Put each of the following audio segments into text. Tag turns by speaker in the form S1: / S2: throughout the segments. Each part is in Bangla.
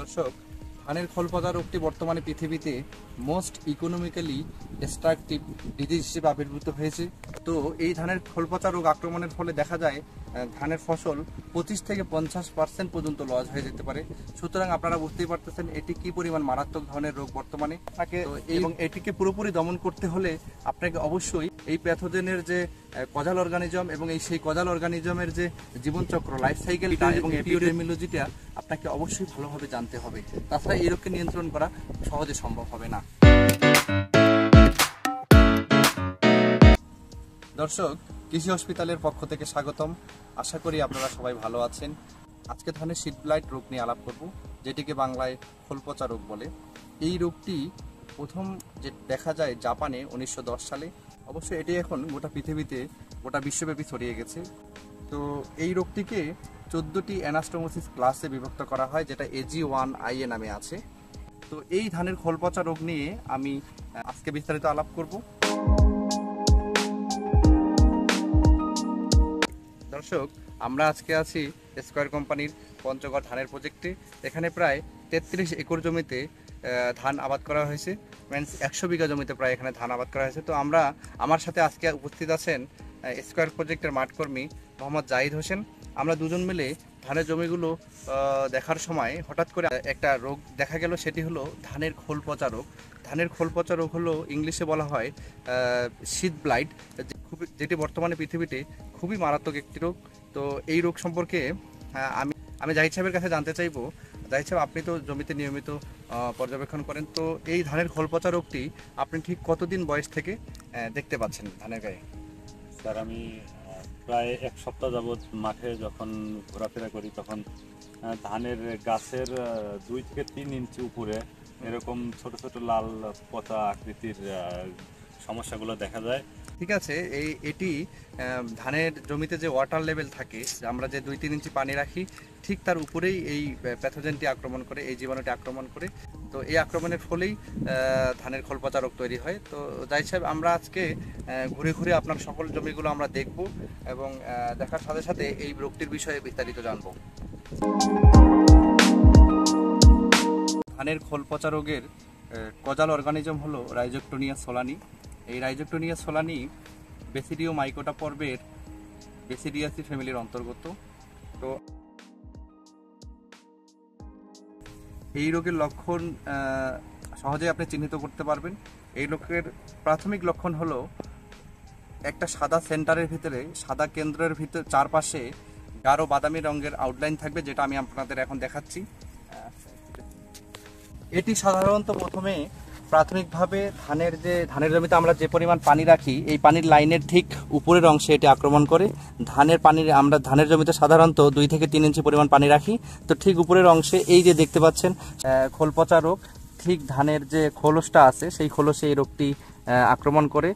S1: দর্শক, ধানের খোল পচা রোগটি বর্তমানে পৃথিবীতে মোস্ট ইকোনমিক্যালি ডিস্ট্রাকটিভ ডিজিজ হিসেবে আবির্ভূত হয়েছে। তো এই ধানের খোল পচা রোগ আক্রমণের ফলে দেখা যায় ধানের ফসল 25 থেকে 50% পর্যন্ত লস হয়ে যেতে পারে। সুতরাং আপনারা বুঝতেই পারতেছেন এটি কি পরিমাণ মারাত্মক ধরনের রোগ বর্তমানে থাকে, এবং এটিকে পুরোপুরি দমন করতে হলে আপনাকে অবশ্যই এই প্যাথোজেনের যে কজাল অর্গানিজম এবং সেই কজাল অর্গানিজমের যে জীবনচক্র লাইফ সাইকেলটা এবং এপিডেমিওলজিটা আপনাকে অবশ্যই ভালোভাবে জানতে হবে। তাছাড়া এই রোগকে নিয়ন্ত্রণ করা সহজে সম্ভব হবে না। দর্শক, কৃষি হসপিটালের পক্ষ থেকে স্বাগতম। আশা করি আপনারা সবাই ভালো আছেন। আজকে ধানের সিড ব্লাইট রোগ নিয়ে আলাপ করব, যেটিকে বাংলায় খোল পচা রোগ বলে। এই রোগটি প্রথম যে দেখা যায় জাপানে 1910 সালে। অবশ্যই এটি এখন গোটা পৃথিবীতে, গোটা বিশ্বব্যাপী ছড়িয়ে গেছে। তো এই রোগটিকে 14টি অ্যানাস্টোমোসিস ক্লাসে বিভক্ত করা হয়, যেটা AG1IA নামে আছে। তো এই ধানের খোল পচা রোগ নিয়ে আমি আজকে বিস্তারিত আলাপ করব। দর্শক, আমরা আজকে আছি স্কয়ার কোম্পানির পঞ্চগড় ধানের প্রজেক্টে। এখানে প্রায় 33 একর জমিতে ধান আবাদ করা হয়েছে, মিনস 100 বিঘা জমিতে প্রায় এখানে ধান আবাদ করা হয়েছে। তো আমার সাথে আজকে উপস্থিত আছেন স্কয়ার প্রজেক্টের মাঠকর্মী মোহাম্মদ জাহিদ হোসেন। আমরা দুজন মিলে ধানের জমিগুলো দেখার সময় হঠাৎ করে একটা রোগ দেখা গেল, সেটি হলো ধানের খোল পচা রোগ। ধানের খোল পচা রোগ হলো ইংলিশে বলা হয় সিড ব্লাইট, যেটি বর্তমানে পৃথিবীতে খুবই মারাত্মক একটি রোগ। তো এই রোগ সম্পর্কে আমি জাহিদ সাহেবের কাছে জানতে চাইবো। জাহিদ সাহেব, আপনি তো জমিতে নিয়মিত পর্যবেক্ষণ করেন, তো এই ধানের খোল পচা রোগটি আপনি ঠিক কতদিন বয়স থেকে দেখতে পাচ্ছেন ধানের গায়ে?
S2: স্যার, আমি প্রায় এক সপ্তাহ যাবৎ মাঠে যখন ঘোরাফেরা করি, তখন ধানের গাছের 2 থেকে 3 ইঞ্চি উপরে এরকম ছোট ছোট লাল পচা আকৃতির সমস্যাগুলো দেখা যায়।
S1: ঠিক আছে, এটি ধানের জমিতে যে ওয়াটার লেভেল থাকে, আমরা যে 2-3 ইঞ্চি পানি রাখি, ঠিক তার উপরেই এই প্যাথোজেনটি আক্রমণ করে, এই জীবাণুটি আক্রমণ করে। তো এই আক্রমণের ফলেই ধানের খোল পচা রোগ তৈরি হয়। তো জাহিদ সাহেব, আমরা আজকে ঘুরে ঘুরে আপনার সকল জমিগুলো আমরা দেখব এবং দেখার সাথে সাথে এই রোগটির বিষয়ে বিস্তারিত জানব। ধানের খোল পচা রোগের কজাল অর্গানিজম হলো রাইজোক্টোনিয়া সোলানি। এই রাইজোক্টোনিয়া সোলানি বেসিডিওমাইকোটা পর্বের বেসিডিয়াসি ফ্যামিলির অন্তর্গত। তো এই রোগের লক্ষণ সহজেই আপনি চিহ্নিত করতে পারবেন। এই রোগের প্রাথমিক লক্ষণ হলো একটা সাদা সেন্টারের ভিতরে, সাদা কেন্দ্রের ভিতরে চারপাশে গাঢ় বাদামি রঙের আউটলাইন থাকবে, যেটা আমি আপনাদের এখন দেখাচ্ছি। এটি সাধারণত প্রথমে প্রাথমিকভাবে ধানের জমিতে আমরা যে পরিমাণ পানি রাখি, এই পানির লাইনের ঠিক উপরের অংশে এটি আক্রমণ করে। আমরা ধানের জমিতে সাধারণত 2 থেকে 3 ইঞ্চি পরিমাণ পানি রাখি। তো ঠিক উপরের অংশে এই যে দেখতে পাচ্ছেন খোল পচা রোগ, ঠিক ধানের যে খোলসটা আছে সেই খোলসে এই রোগটি আক্রমণ করে।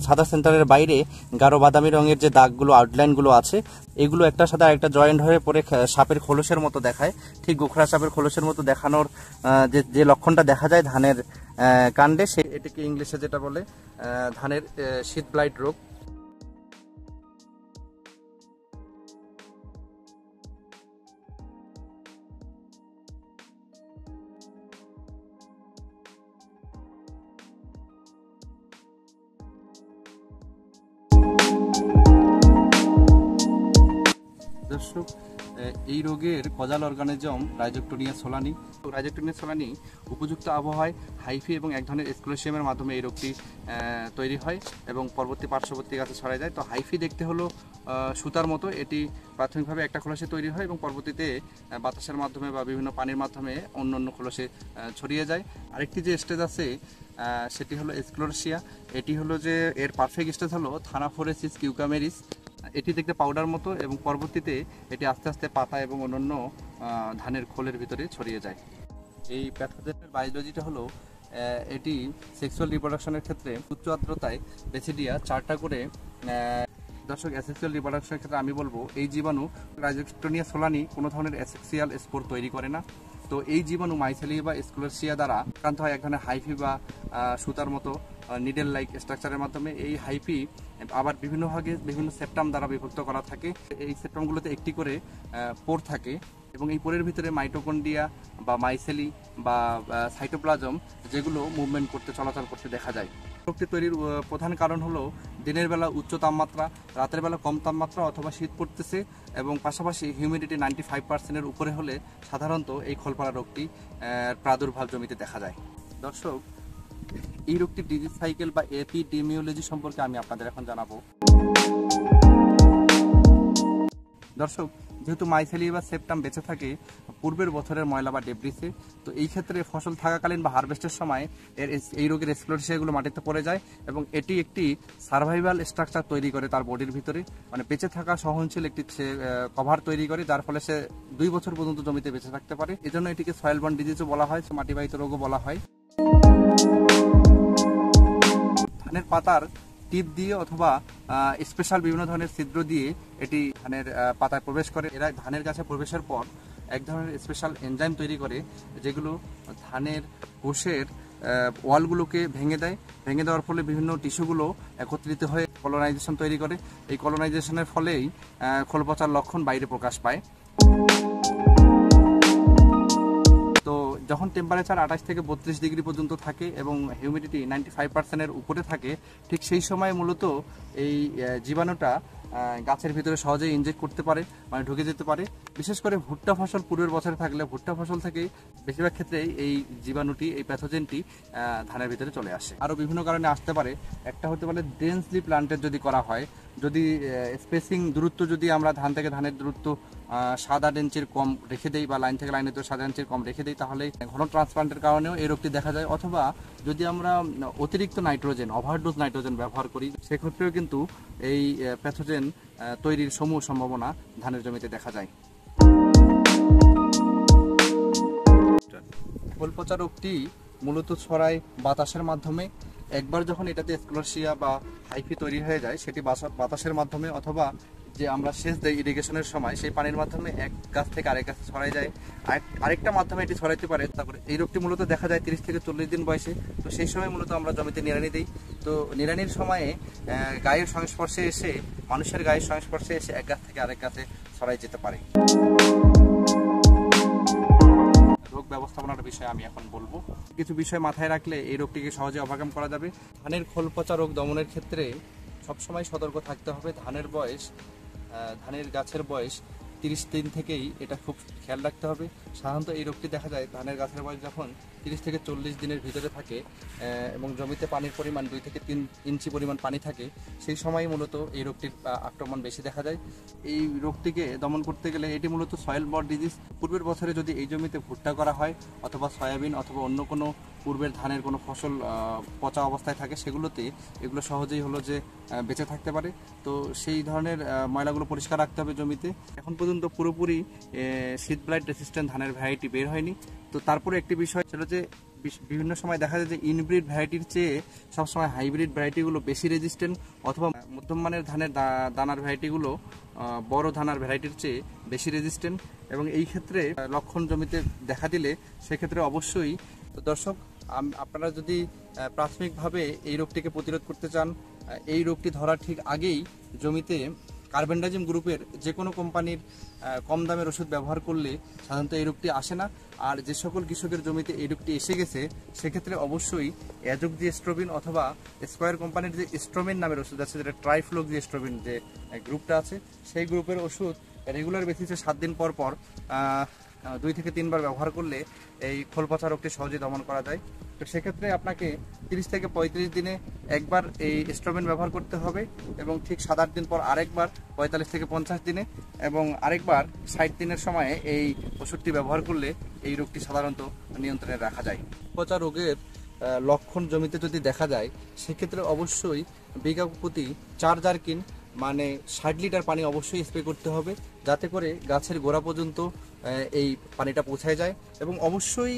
S1: সাদা সেন্টারের বাইরে গাঢ় বাদামি রঙের যে দাগগুলো, আউটলাইনগুলো আছে, এগুলো একটার সাথে আরেকটা জয়েন্ট হয়ে পরে সাপের খোলসের মতো দেখায়। ঠিক গোখরা সাপের খোলসের মতো দেখানোর যে লক্ষণটা দেখা যায় ধানের কাণ্ডে, এটিকে ইংলিশে যেটা বলে ধানের সিড ব্লাইট রোগ। দর্শক, এই রোগের কজাল অর্গানিজম রাইজোক্টোনিয়া সোলানি। রাইজোক্টোনিয়া সোলানি উপযুক্ত আবহাওয়ায় হাইফি এবং এক ধরনের স্ক্লেশিয়ামের মাধ্যমে এই রোগটি তৈরি হয় এবং পরবর্তী পার্শ্ববর্তী গাছে ছড়ায় যায়। তো হাইফি দেখতে হলো সুতার মতো। এটি প্রাথমিকভাবে একটা খোলসে তৈরি হয় এবং পরবর্তীতে বাতাসের মাধ্যমে বা বিভিন্ন পানির মাধ্যমে অন্য অন্য খোলসে ছড়িয়ে যায়। আরেকটি যে স্টেজ আছে সেটি হলো এসক্লোরসিয়া। এটি হলো যে এর পারফেক্ট স্টেজ হলো থানাফোরেসিস কিউকামেরিস। এটি দেখতে পাউডার মতো এবং পরবর্তীতে এটি আস্তে আস্তে পাতা এবং অন্যান্য ধানের খোলের ভিতরে ছড়িয়ে যায়। এই প্যাথোজেনের বায়োলজিটা হলো এটি সেক্সুয়াল রিপ্রোডাকশনের ক্ষেত্রে উচ্চ আর্দ্রতায় বেসিডিয়া 4টা করে। দর্শক, অ্যাসেক্সুয়াল রিপ্রোডাকশনের ক্ষেত্রে আমি বলবো এই জীবাণু রাইজোক্টোনিয়া সোলানি কোনো ধরনের অ্যাসেক্সিয়াল স্পোর তৈরি করে না। তো এই জীবাণু মাইসেলিয়া বা স্ক্লেরসিয়া দ্বারা আক্রান্ত হয় এক ধরনের হাইফি বা সুতার মতো নিডেল লাইক স্ট্রাকচারের মাধ্যমে। এই হাইফি আবার বিভিন্ন ভাগে বিভিন্ন সেপ্টাম দ্বারা বিভক্ত করা থাকে। এই সেপ্টামগুলোতে একটি করে পোর থাকে এবং এই পোরের ভিতরে মাইটোকন্ড্রিয়া বা মাইসেলি বা সাইটোপ্লাজম যেগুলো মুভমেন্ট করতে চলাচল করতে দেখা যায়। রোগটি তৈরির প্রধান কারণ হলো দিনের বেলা উচ্চ তাপমাত্রা, রাতের বেলা কম তাপমাত্রা অথবা শীত পড়তেছে এবং পাশাপাশি হিউমিডিটি 95%-এর উপরে হলে সাধারণত এই খোলপাড়া রোগটি প্রাদুর্ভাব জমিতে দেখা যায়। দর্শক, এই রোগটির ডিজিজ সাইকেল বা এপিডেমিওলজি সম্পর্কে আমি আপনাদের এখন জানাবো। দর্শক, যেহেতু মাইসেলি বা সেপ্টাম বেঁচে থাকে পূর্বের বছরের ময়লা বা ডেব্রিসে, তো এই ক্ষেত্রে ফসল থাকাকালীন বা হারভেস্টের সময় এই রোগের এক্সপ্লোরেশনগুলো মাটিতে পড়ে যায় এবং এটি একটি সার্ভাইভাল স্ট্রাকচার তৈরি করে তার বডির ভিতরে, মানে বেঁচে থাকা সহনশীল একটি কভার তৈরি করে, যার ফলে সে 2 বছর পর্যন্ত জমিতে বেঁচে থাকতে পারে। এজন্য এটিকে সয়েল বর্ন ডিজিজও বলা হয়, মাটিবাহিত রোগও বলা হয়। ধানের পাতার টিপ দিয়ে অথবা স্পেশাল বিভিন্ন ধরনের ছিদ্র দিয়ে এটি ধানের পাতায় প্রবেশ করে। এরা ধানের গাছে প্রবেশের পর এক ধরনের স্পেশাল এনজাইম তৈরি করে, যেগুলো ধানের কোষের ওয়ালগুলোকে ভেঙে দেয়। ভেঙে দেওয়ার ফলে বিভিন্ন টিস্যুগুলো একত্রিত হয়ে কলোনাইজেশন তৈরি করে। এই কলোনাইজেশনের ফলেই খোল পচার লক্ষণ বাইরে প্রকাশ পায়। তো যখন টেম্পারেচার 28 থেকে 32 ডিগ্রি পর্যন্ত থাকে এবং হিউমিডিটি 95%-এর উপরে থাকে, ঠিক সেই সময় মূলত এই জীবাণুটা গাছের ভিতরে সহজেই ইনজেক্ট করতে পারে, মানে ঢুকে যেতে পারে। বিশেষ করে ভুট্টা ফসল পূর্বের বছরে থাকলে ভুট্টা ফসল থেকে বেশিরভাগ ক্ষেত্রেই এই জীবাণুটি, এই প্যাথোজেনটি ধানের ভিতরে চলে আসে। আরও বিভিন্ন কারণে আসতে পারে। একটা হতে পারে ডেন্সলি প্লান্টেড যদি করা হয়, যদি স্পেসিং দূরত্ব যদি আমরা ধান থেকে ধানের দূরত্ব 7-8 ইঞ্চির কম রেখে দেই বা লাইন থেকে লাইনের দূরত্ব 7 ইঞ্চির কম রেখে দেই, তাহলে ঘন ট্রান্সপ্লান্টের কারণেও এই রোগটি দেখা যায়। অথবা যদি আমরা অতিরিক্ত নাইট্রোজেন, ওভারডোজ নাইট্রোজেন ব্যবহার করি, সেক্ষেত্রেও কিন্তু এই প্যাথোজেন তৈরির সমূহ সম্ভাবনা ধানের জমিতে দেখা যায়। খোল পচা রোগটি মূলত ছড়ায় বাতাসের মাধ্যমে। একবার যখন এটাতে স্ক্লেরোসিয়া বা হাইফি তৈরি হয়ে যায়, সেটি বাতাসের মাধ্যমে অথবা যে আমরা সেচ দেই ইরিগেশনের সময়, সেই পানির মাধ্যমে এক গাছ থেকে আরেক গাছে ছড়াই যায়। আরেকটা মাধ্যমে এটি ছড়াইতে পারে। তারপরে এই রোগটি মূলত দেখা যায় 30 থেকে 40 দিন বয়সে। তো সেই সময় মূলত আমরা জমিতে নিড়ানি দিই। তো নিড়ানির সময়ে গায়ের সংস্পর্শে এসে, মানুষের গায়ের সংস্পর্শে এসে এক গাছ থেকে আরেক গাছে ছড়াই যেতে পারে। রোগ ব্যবস্থাপনার বিষয়ে আমি এখন বলবো। কিছু বিষয় মাথায় রাখলে এই রোগটিকে সহজে ওভারকাম করা যাবে। ধানের খোল পচা রোগ দমনের ক্ষেত্রে সবসময় সতর্ক থাকতে হবে। ধানের গাছের বয়স 30 দিন থেকেই এটা খুব খেয়াল রাখতে হবে। সাধারণত এই রোগটি দেখা যায় ধানের গাছের বয়স যখন 30 থেকে 40 দিনের ভিতরে থাকে এবং জমিতে পানির পরিমাণ 2 থেকে 3 ইঞ্চি পরিমাণ পানি থাকে, সেই সময় মূলত এই রোগটির আক্রমণ বেশি দেখা যায়। এই রোগটিকে দমন করতে গেলে এটি মূলত সয়েল বর্ন ডিজিজ। পূর্বের বছরে যদি এই জমিতে ভুট্টা করা হয় অথবা সয়াবিন অথবা অন্য কোনো পূর্বের ধানের কোনো ফসল পচা অবস্থায় থাকে, সেগুলোতে এগুলো সহজেই হলো যে বেঁচে থাকতে পারে। তো সেই ধরনের ময়লাগুলো পরিষ্কার রাখতে হবে জমিতে। এখন পর্যন্ত পুরোপুরি শীত ব্লাইট রেসিস্ট্যান্ট ধানের ভ্যারাইটি বের হয়নি। তো তারপরে একটি বিষয় ছিল যে বিভিন্ন সময় দেখা যায় যে ইনব্রিড ভ্যারাইটির চেয়ে সবসময় হাইব্রিড ভ্যারাইটিগুলো বেশি রেজিস্ট্যান্ট, অথবা মধ্যম মানের ধানের দানার ভ্যারাইটিগুলো বড় ধানার ভ্যারাইটির চেয়ে বেশি রেজিস্ট্যান্ট। এবং এই ক্ষেত্রে লক্ষণ জমিতে দেখা দিলে সেক্ষেত্রে অবশ্যই, তো দর্শক, আপনারা যদি প্রাথমিকভাবে এই রোগটিকে প্রতিরোধ করতে চান, এই রোগটি ধরার ঠিক আগেই জমিতে কার্বেন্ডাজিম গ্রুপের যে কোনো কোম্পানির কম দামের ওষুধ ব্যবহার করলে সাধারণত এই রোগটি আসে না। আর যে সকল কৃষকের জমিতে এই রোগটি এসে গেছে, সেক্ষেত্রে অবশ্যই অ্যাজোক্সিস্ট্রোবিন অথবা স্কয়ার কোম্পানির যে স্ট্রোমিন নামের ওষুধ আছে, যেটা ট্রাইফ্লুক্সিস্ট্রোবিন যে গ্রুপটা আছে, সেই গ্রুপের ওষুধ রেগুলার বেসিসে 7 দিন পর পর 2 থেকে 3 বার ব্যবহার করলে এই খোল পচা রোগটি সহজেই দমন করা যায়। তো সেক্ষেত্রে আপনাকে 30 থেকে 35 দিনে একবার এই স্ট্রোবিন ব্যবহার করতে হবে এবং ঠিক 7-8 দিন পর আরেকবার 45 থেকে 50 দিনে এবং আরেকবার 60 দিনের সময়ে এই ওষুধটি ব্যবহার করলে এই রোগটি সাধারণত নিয়ন্ত্রণে রাখা যায়। পচা রোগের লক্ষণ জমিতে যদি দেখা যায়, সেক্ষেত্রে অবশ্যই বিঘা প্রতি 4 জারকিন মানে 60 লিটার পানি অবশ্যই স্প্রে করতে হবে, যাতে করে গাছের গোড়া পর্যন্ত এই পানিটা পৌঁছায় যায়। এবং অবশ্যই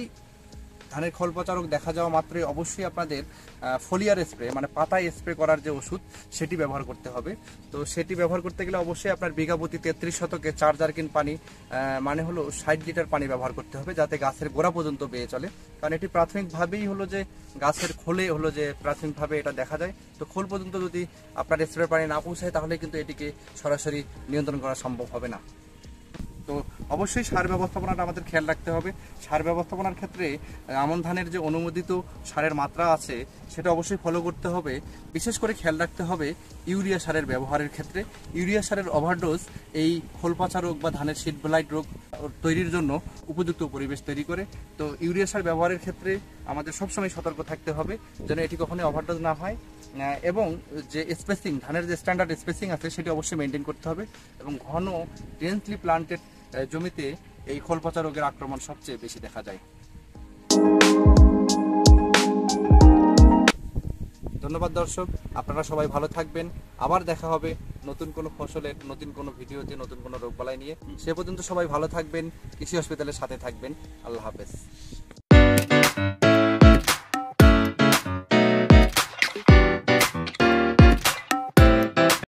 S1: ধানের খোল পচা রোগ দেখা যাওয়া মাত্রই অবশ্যই আপনাদের ফোলিয়ার স্প্রে, মানে পাতায় স্প্রে করার যে ওষুধ, সেটি ব্যবহার করতে হবে। তো সেটি ব্যবহার করতে গেলে অবশ্যই আপনার বিঘা প্রতি 33 শতকে 4 জারকিন পানি মানে হলো 60 লিটার পানি ব্যবহার করতে হবে, যাতে গাছের গোড়া পর্যন্ত বেয়ে চলে। কারণ এটি প্রাথমিকভাবেই হলো যে গাছের খোলে হলো যে প্রাথমিকভাবে এটা দেখা যায়। তো খোল পর্যন্ত যদি আপনার স্প্রে পানি না পৌঁছায়, তাহলে কিন্তু এটিকে সরাসরি নিয়ন্ত্রণ করা সম্ভব হবে না। তো অবশ্যই সার ব্যবস্থাপনাটা আমাদের খেয়াল রাখতে হবে। সার ব্যবস্থাপনার ক্ষেত্রে আমন ধানের যে অনুমোদিত সারের মাত্রা আছে সেটা অবশ্যই ফলো করতে হবে। বিশেষ করে খেয়াল রাখতে হবে ইউরিয়া সারের ব্যবহারের ক্ষেত্রে। ইউরিয়া সারের ওভারডোজ এই খোলপচা রোগ বা ধানের শীট ব্লাইট রোগ তৈরির জন্য উপযুক্ত পরিবেশ তৈরি করে। তো ইউরিয়া সার ব্যবহারের ক্ষেত্রে আমাদের সবসময় সতর্ক থাকতে হবে যেন এটি কখনোই ওভারডোজ না হয়, এবং যে স্পেসিং, ধানের যে স্ট্যান্ডার্ড স্পেসিং আছে সেটি অবশ্যই মেনটেন করতে হবে। এবং ঘন ডেন্সলি প্লান্টেড জমিতে এই খোলপচা রোগের আক্রমণ সবচেয়ে বেশি দেখা যায়। ধন্যবাদ দর্শক, আপনারা সবাই ভালো থাকবেন। আবার দেখা হবে নতুন কোনো ফসলের নতুন কোনো ভিডিওতে নতুন কোনো রোগবালাই নিয়ে। সে পর্যন্ত সবাই ভালো থাকবেন, কৃষি হসপিটালের সাথে থাকবেন। আল্লাহ হাফেজ।